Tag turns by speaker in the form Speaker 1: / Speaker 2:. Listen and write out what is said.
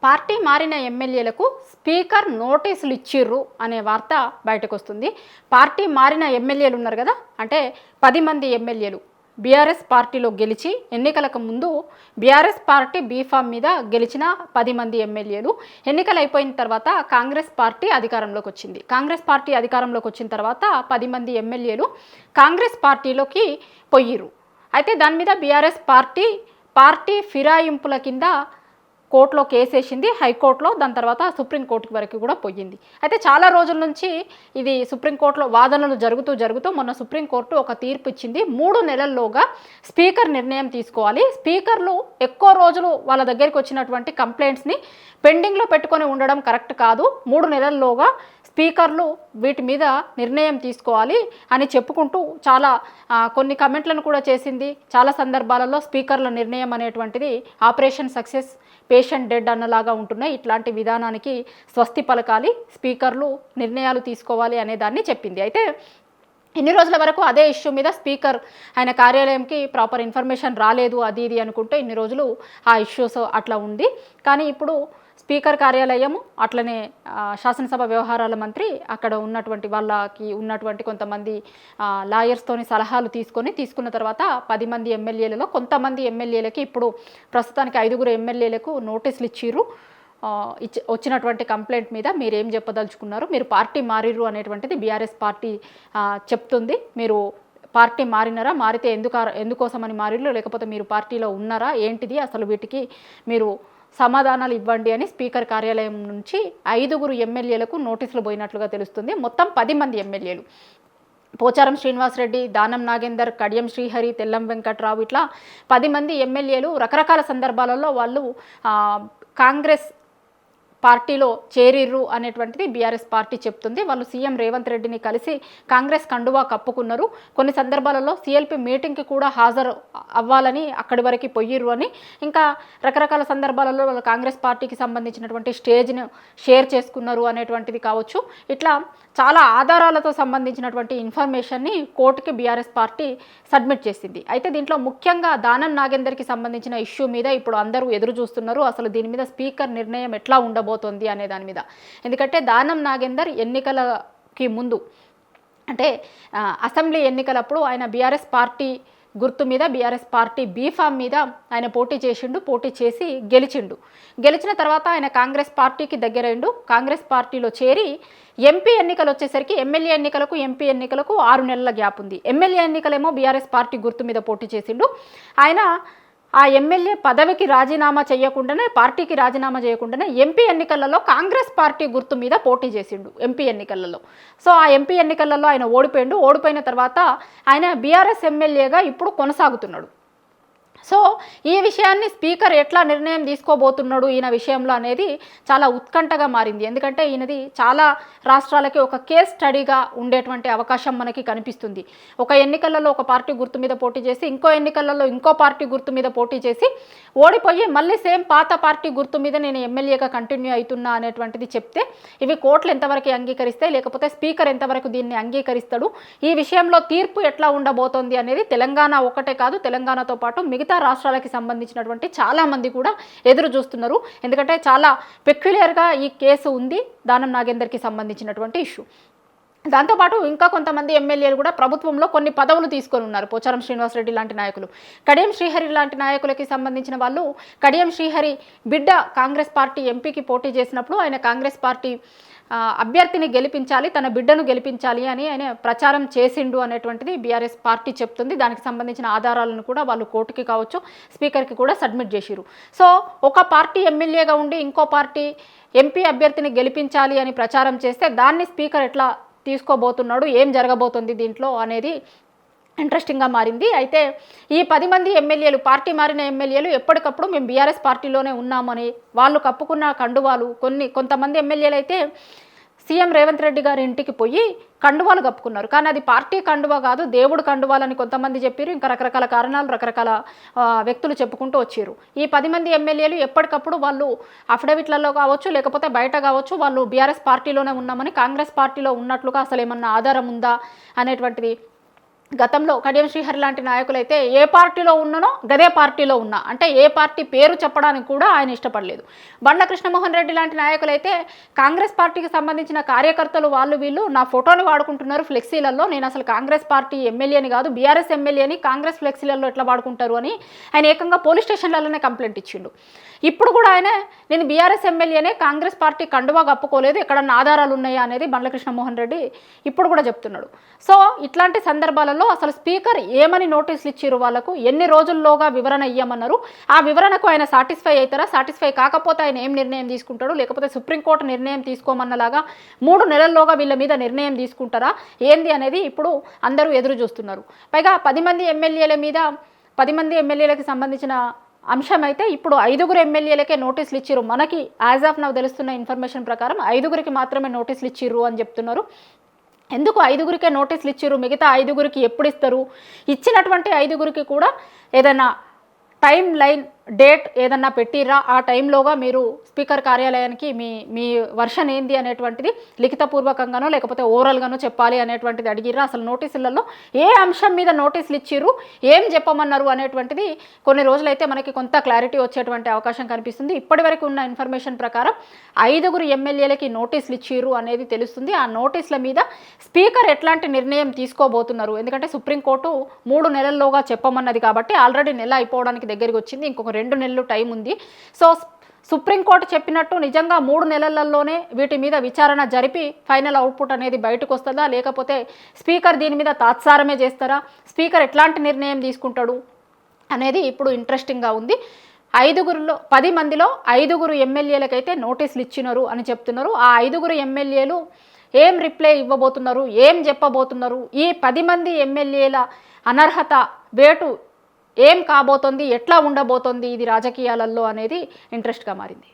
Speaker 1: Party మారిన ఎమ్మెల్యేలకు speaker నోటీసులు ఇచ్చిర్రు అనే వార్త బయటకు వస్తుంది. పార్టీ మారిన ఎమ్మెల్యేలు ఉన్నారు కదా, అంటే 10 మంది ఎమ్మెల్యేలు బీఆర్ఎస్ పార్టీలో గెలిచి ఎన్నికలకు ముందు బీఆర్ఎస్ పార్టీ బీఫామ్ మీద గెలిచిన 10 మంది ఎమ్మెల్యేలు ఎన్నికలు అయిపోయిన తర్వాత కాంగ్రెస్ పార్టీ అధికారంలోకి వచ్చింది. కాంగ్రెస్ పార్టీ అధికారంలోకి వచ్చిన తర్వాత 10 మంది ఎమ్మెల్యేలు కాంగ్రెస్ పార్టీలోకి పోయిర్రు. అయితే దాని మీద బీఆర్ఎస్ పార్టీ ఫిరాయింపుల కింద కోర్టులో కేసేసింది, హైకోర్టులో, దాని తర్వాత సుప్రీంకోర్టు వరకు కూడా పోయింది. అయితే చాలా రోజుల నుంచి ఇది సుప్రీంకోర్టులో వాదనలు జరుగుతూ మొన్న సుప్రీంకోర్టు ఒక తీర్పు ఇచ్చింది. 3 నెలల్లోగా స్పీకర్ నిర్ణయం తీసుకోవాలి. స్పీకర్లు ఎక్కువ రోజులు వాళ్ళ దగ్గరికి వచ్చినటువంటి కంప్లైంట్స్ని పెండింగ్లో పెట్టుకొని ఉండడం కరెక్ట్ కాదు. 3 నెలల్లోగా స్పీకర్లు వీటి మీద నిర్ణయం తీసుకోవాలి అని చెప్పుకుంటూ కొన్ని కమెంట్లను కూడా చేసింది. చాలా సందర్భాలలో స్పీకర్ల నిర్ణయం అనేటువంటిది ఆపరేషన్ సక్సెస్ పేషెంట్ డెడ్ అన్నలాగా ఉంటున్నాయి. ఇట్లాంటి విధానానికి స్వస్తి పలకాలి, స్పీకర్లు నిర్ణయాలు తీసుకోవాలి అనే దాన్ని చెప్పింది. అయితే ఇన్ని రోజుల వరకు అదే ఇష్యూ మీద స్పీకర్ ఆయన కార్యాలయంకి ప్రాపర్ ఇన్ఫర్మేషన్ రాలేదు, అది ఇది అనుకుంటే ఇన్ని రోజులు ఆ ఇష్యూస్ అట్లా ఉంది. కానీ ఇప్పుడు స్పీకర్ కార్యాలయము అట్లనే శాసనసభ వ్యవహారాల మంత్రి అక్కడ ఉన్నటువంటి వాళ్ళకి ఉన్నటువంటి కొంతమంది లాయర్స్తోని సలహాలు తీసుకున్న తర్వాత 10 మంది ఎమ్మెల్యేలలో కొంతమంది ఎమ్మెల్యేలకి ఇప్పుడు ప్రస్తుతానికి 5 ఎమ్మెల్యేలకు నోటీసులు ఇచ్చిర్రు. వచ్చినటువంటి కంప్లైంట్ మీద మీరు ఏం చెప్పదలుచుకున్నారు, మీరు పార్టీ మారిర్రు అనేటువంటిది బీఆర్ఎస్ పార్టీ చెప్తుంది. మీరు పార్టీ మారినారా, మారితే ఎందుకోసమని మారిర్రు, లేకపోతే మీరు పార్టీలో ఉన్నారా, ఏంటిది అసలు, వీటికి మీరు సమాధానాలు ఇవ్వండి అని స్పీకర్ కార్యాలయం నుంచి 5 ఎమ్మెల్యేలకు నోటీసులు పోయినట్లుగా తెలుస్తుంది. మొత్తం 10 మంది ఎమ్మెల్యేలు పోచారం శ్రీనివాసరెడ్డి, దానం నాగేందర్, కడియం శ్రీహరి, తెల్లం వెంకట్రావు, ఇట్లా 10 మంది ఎమ్మెల్యేలు రకరకాల సందర్భాలలో వాళ్ళు కాంగ్రెస్ పార్టీలో చేరిర్రు అనేటువంటిది బీఆర్ఎస్ పార్టీ చెప్తుంది. వాళ్ళు సీఎం రేవంత్ రెడ్డిని కలిసి కాంగ్రెస్ కండువా కప్పుకున్నారు. కొన్ని సందర్భాలలో సిఎల్పి మీటింగ్కి కూడా హాజరు అవ్వాలని అక్కడి వరకు పోయిర్రు అని, ఇంకా రకరకాల సందర్భాలలో వాళ్ళు కాంగ్రెస్ పార్టీకి సంబంధించినటువంటి స్టేజ్ను షేర్ చేసుకున్నారు అనేటువంటిది కావచ్చు. ఇట్లా చాలా ఆధారాలతో సంబంధించినటువంటి ఇన్ఫర్మేషన్ని కోర్టుకి బీఆర్ఎస్ పార్టీ సబ్మిట్ చేసింది. అయితే దీంట్లో ముఖ్యంగా దానం నాగేందర్కి సంబంధించిన ఇష్యూ మీద ఇప్పుడు అందరూ ఎదురు చూస్తున్నారు. అసలు దీని మీద స్పీకర్ నిర్ణయం ఎట్లా ఉండబోతుంది అనే దాని మీద. ఎందుకంటే దానం నాగేందర్ ఎన్నికలకి ముందు, అంటే అసెంబ్లీ ఎన్నికలప్పుడు ఆయన బీఆర్ఎస్ పార్టీ గుర్తు మీద బీఆర్ఎస్ పార్టీ బీఫామ్ మీద ఆయన పోటీ చేసి గెలిచిన తర్వాత ఆయన కాంగ్రెస్ పార్టీకి దగ్గరైండు. కాంగ్రెస్ పార్టీలో చేరి ఎంపీ ఎన్నికలు వచ్చేసరికి ఎమ్మెల్యే ఎన్నికలకు ఎంపీ ఎన్నికలకు 6 నెలల గ్యాప్ ఉంది. ఎమ్మెల్యే ఎన్నికలేమో బీఆర్ఎస్ పార్టీ గుర్తు మీద పోటీ చేసిండు. ఆయన ఆ ఎమ్మెల్యే పదవికి రాజీనామా చేయకుండానే, పార్టీకి రాజీనామా చేయకుండానే ఎంపీ ఎన్నికలలో కాంగ్రెస్ పార్టీ గుర్తు మీద పోటీ చేసిండు ఎంపీ ఎన్నికలలో. సో ఆ ఎంపీ ఎన్నికలలో ఆయన ఓడిపోయిన తర్వాత ఆయన బీఆర్ఎస్ ఎమ్మెల్యేగా ఇప్పుడు కొనసాగుతున్నాడు. సో ఈ విషయాన్ని స్పీకర్ ఎట్లా నిర్ణయం తీసుకోబోతున్నాడు ఈయన విషయంలో అనేది చాలా ఉత్కంఠగా మారింది. ఎందుకంటే ఈయనది చాలా రాష్ట్రాలకి ఒక కేస్ స్టడీగా ఉండేటువంటి అవకాశం మనకి కనిపిస్తుంది. ఒక ఎన్నికలలో ఒక పార్టీ గుర్తు మీద పోటీ చేసి, ఇంకో ఎన్నికలలో ఇంకో పార్టీ గుర్తు మీద పోటీ చేసి ఓడిపోయి మళ్ళీ సేమ్ పాత పార్టీ గుర్తు మీద నేను ఎమ్మెల్యేగా కంటిన్యూ అవుతున్నా అనేటువంటిది చెప్తే ఇవి కోర్టులు ఎంతవరకు అంగీకరిస్తాయి, లేకపోతే స్పీకర్ ఎంతవరకు దీన్ని అంగీకరిస్తాడు, ఈ విషయంలో తీర్పు ఎట్లా ఉండబోతోంది అనేది తెలంగాణ ఒక్కటే కాదు, తెలంగాణతో పాటు మిగతా రాష్ట్రాలకి సంబంధించినటువంటి చాలా మంది కూడా ఎదురు చూస్తున్నారు. ఎందుకంటే చాలా పెక్యులియర్గా ఈ కేసు ఉంది, దానం నాగేందర్కి సంబంధించినటువంటి ఇష్యూ. దాంతోపాటు ఇంకా కొంతమంది ఎమ్మెల్యేలు కూడా ప్రభుత్వంలో కొన్ని పదవులు తీసుకొని ఉన్నారు. పోచారం శ్రీనివాసరెడ్డి లాంటి నాయకులు, కడియం శ్రీహరి లాంటి నాయకులకి సంబంధించిన వాళ్ళు, కడియం శ్రీహరి బిడ్డ కాంగ్రెస్ పార్టీ ఎంపీకి పోటీ చేసినప్పుడు ఆయన కాంగ్రెస్ పార్టీ అభ్యర్థిని గెలిపించాలి, తన బిడ్డను గెలిపించాలి అని ఆయన ప్రచారం చేసిండు అనేటువంటిది బీఆర్ఎస్ పార్టీ చెప్తుంది. దానికి సంబంధించిన ఆధారాలను కూడా వాళ్ళు కోర్టుకి కావచ్చు, స్పీకర్కి కూడా సబ్మిట్ చేసిరు. సో ఒక పార్టీ ఎమ్మెల్యేగా ఉండి ఇంకో పార్టీ ఎంపీ అభ్యర్థిని గెలిపించాలి అని ప్రచారం చేస్తే దాన్ని స్పీకర్ ఎట్లా తీసుకోబోతున్నాడు, ఏం జరగబోతుంది దీంట్లో అనేది ఇంట్రెస్టింగ్గా మారింది. అయితే ఈ 10 మంది ఎమ్మెల్యేలు, పార్టీ మారిన ఎమ్మెల్యేలు ఎప్పటికప్పుడు మేము బీఆర్ఎస్ పార్టీలోనే ఉన్నామని వాళ్ళు కప్పుకున్న కండువాలు, కొంతమంది ఎమ్మెల్యేలు అయితే సీఎం రేవంత్ రెడ్డి గారి ఇంటికి పోయి కండువాలు కప్పుకున్నారు. కానీ అది పార్టీ కండువా కాదు, దేవుడు కండువాలని కొంతమంది చెప్పారు. ఇంకా రకరకాల కారణాలు రకరకాల వ్యక్తులు చెప్పుకుంటూ వచ్చారు. ఈ 10 మంది ఎమ్మెల్యేలు ఎప్పటికప్పుడు వాళ్ళు అఫిడవిట్లలో కావచ్చు, లేకపోతే బయట కావచ్చు, వాళ్ళు బీఆర్ఎస్ పార్టీలోనే ఉన్నామని, కాంగ్రెస్ పార్టీలో ఉన్నట్లుగా అసలు ఏమన్నా ఆధారం ఉందా అనేటువంటిది గతంలో కడియం శ్రీహరి లాంటి నాయకులైతే ఏ పార్టీలో ఉన్నానో గదే పార్టీలో ఉన్నా, అంటే ఏ పార్టీ పేరు చెప్పడానికి కూడా ఆయన ఇష్టపడలేదు. బండ్ల కృష్ణమోహన్ రెడ్డి లాంటి నాయకులైతే కాంగ్రెస్ పార్టీకి సంబంధించిన కార్యకర్తలు వాళ్ళు వీళ్ళు నా ఫోటోని వాడుకుంటున్నారు ఫ్లెక్సీలలో, నేను అసలు కాంగ్రెస్ పార్టీ ఎమ్మెల్యేని కాదు బీఆర్ఎస్ ఎమ్మెల్యేని కాంగ్రెస్ ఫ్లెక్సీలలో ఎట్లా వాడుకుంటారు అని ఆయన ఏకంగా పోలీస్ స్టేషన్లలోనే కంప్లైంట్ ఇచ్చిండు. ఇప్పుడు కూడా ఆయన నేను బీఆర్ఎస్ ఎమ్మెల్యేనే, కాంగ్రెస్ పార్టీ కండువా కప్పుకోలేదు, ఎక్కడన్నా ఆధారాలు ఉన్నాయా అనేది బండ్ల కృష్ణమోహన్ రెడ్డి ఇప్పుడు కూడా చెప్తున్నాడు. సో ఇట్లాంటి సందర్భాలలో అసలు స్పీకర్ ఏమని నోటీసులు ఇచ్చారు, వాళ్ళకు ఎన్ని రోజుల్లోగా వివరణ ఇవ్వమన్నారు, ఆ వివరణకు ఆయన సాటిస్ఫై అవుతారా, సాటిస్ఫై కాకపోతే ఆయన ఏం నిర్ణయం తీసుకుంటాడు, లేకపోతే సుప్రీంకోర్టు నిర్ణయం తీసుకోమన్నలాగా 3 నెలల్లోగా వీళ్ళ మీద నిర్ణయం తీసుకుంటారా ఏంది అనేది ఇప్పుడు అందరూ ఎదురు చూస్తున్నారు. పైగా 10 మంది ఎమ్మెల్యేల మీద 10 మంది ఎమ్మెల్యేలకు సంబంధించిన అంశం అయితే ఇప్పుడు 5 ఎమ్మెల్యేలకే నోటీసులు ఇచ్చిర్రు. మనకి యాజ్ ఆఫ్ నౌ తెలుస్తున్న ఇన్ఫర్మేషన్ ప్రకారం 5కి మాత్రమే నోటీసులు ఇచ్చిర్రు అని చెప్తున్నారు. ఎందుకు 5కే నోటీసులు ఇచ్చిర్రు, మిగతా 5కి ఎప్పుడు ఇస్తారు, ఇచ్చినటువంటి 5కి కూడా ఏదైనా టైం లైన్ డేట్ ఏదన్నా పెట్టిర్రా, ఆ టైంలోగా మీరు స్పీకర్ కార్యాలయానికి మీ వర్షన్ ఏంది అనేటువంటిది లిఖితపూర్వకంగానో లేకపోతే ఓరల్గానో చెప్పాలి అనేటువంటిది అడిగిర్రా, అసలు నోటీసులలో ఏ అంశం మీద నోటీసులు ఇచ్చిర్రు, ఏం చెప్పమన్నారు అనేటువంటిది కొన్ని రోజులైతే మనకి కొంత క్లారిటీ వచ్చేటువంటి అవకాశం కనిపిస్తుంది. ఇప్పటివరకు ఉన్న ఇన్ఫర్మేషన్ ప్రకారం 5 ఎమ్మెల్యేలకి నోటీసులు ఇచ్చిర్రు అనేది తెలుస్తుంది. ఆ నోటీసుల మీద స్పీకర్ ఎట్లాంటి నిర్ణయం తీసుకోబోతున్నారు, ఎందుకంటే సుప్రీంకోర్టు 3 నెలల్లోగా చెప్పమన్నది కాబట్టి ఆల్రెడీ నెల అయిపోవడానికి దగ్గరికి వచ్చింది, ఇంకొక 2 నెలలు టైం ఉంది. సో సుప్రీంకోర్టు చెప్పినట్టు నిజంగా 3 నెలలలోనే వీటి మీద విచారణ జరిపి ఫైనల్ అవుట్పుట్ అనేది బయటకు వస్తుందా, లేకపోతే స్పీకర్ దీని మీద తాత్సారమే చేస్తారా, స్పీకర్ ఎట్లాంటి నిర్ణయం తీసుకుంటాడు అనేది ఇప్పుడు ఇంట్రెస్టింగ్గా ఉంది. 10 మందిలో 5 ఎమ్మెల్యేలకైతే నోటీసులు ఇచ్చినారు అని చెప్తున్నారు. ఆ 5 ఎమ్మెల్యేలు ఏం రిప్లై ఇవ్వబోతున్నారు, ఏం చెప్పబోతున్నారు, ఈ 10 మంది ఎమ్మెల్యేల అనర్హత వేటు ఏం కాబోతోంది, ఎట్లా ఉండబోతోంది ఇది రాజకీయాలలో అనేది ఇంట్రెస్ట్గా మారింది.